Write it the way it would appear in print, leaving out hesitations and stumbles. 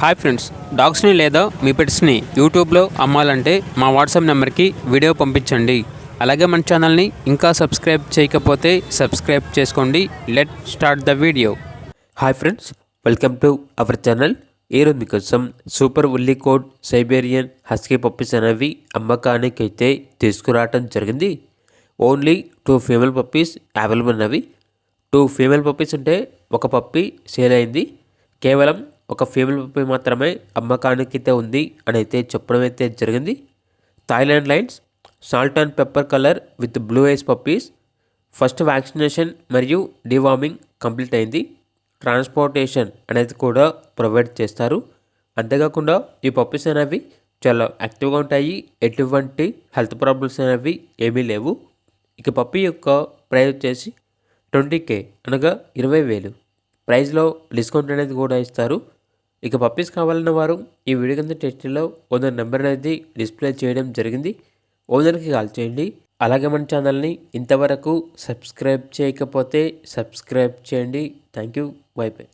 Hi friends, డాగ్స్ని లేదా మీ పెట్స్ని యూట్యూబ్లో అమ్మాలంటే మా వాట్సాప్ నెంబర్కి వీడియో పంపించండి. అలాగే మన ఛానల్ని ఇంకా సబ్స్క్రైబ్ చేయకపోతే సబ్స్క్రైబ్ చేసుకోండి. Let start the video. Hi friends, welcome to our channel. ఈరోజు మీకోసం సూపర్ ఉల్లి కోడ్ సైబేరియన్ హస్కీ పప్పీస్ అనేవి అమ్మకానికి అయితే తీసుకురావటం జరిగింది. ఓన్లీ 2 ఫీమేల్ పప్పీస్ అవైలబుల్ ఉన్నవి. 2 ఫీమేల్ పప్పీస్ ఉంటే ఒక పప్పీ సేల్ అయింది. కేవలం ఒక ఫీమేల్ పప్పీ మాత్రమే అమ్మకానికి అయితే ఉంది అని అయితే చెప్పడం అయితే జరిగింది. Thailand lines salt and pepper colour with blue ice puppies. First vaccination మరియు డివార్మింగ్ కంప్లీట్ అయింది. ట్రాన్స్పోర్టేషన్ అనేది కూడా ప్రొవైడ్ చేస్తారు. అంతేకాకుండా ఈ పప్పీస్ అనేవి చాలా యాక్టివ్గా ఉంటాయి. ఎటువంటి హెల్త్ ప్రాబ్లమ్స్ అనేవి ఏమీ లేవు. ఇక పప్పీ యొక్క ప్రైస్ వచ్చేసి 20K అనగా 20,000. ప్రైస్లో డిస్కౌంట్ అనేది కూడా ఇస్తారు. ఇక పప్పీస్ కావాలన్న వారు ఈ వీడియో కింద టెస్ట్లో ఓనర్ నెంబర్ అనేది డిస్ప్లే చేయడం జరిగింది. ఓనర్కి కాల్ చేయండి. అలాగే మన ఛానల్ని ఇంతవరకు సబ్స్క్రైబ్ చేయకపోతే సబ్స్క్రైబ్ చేయండి. Thank you. By by.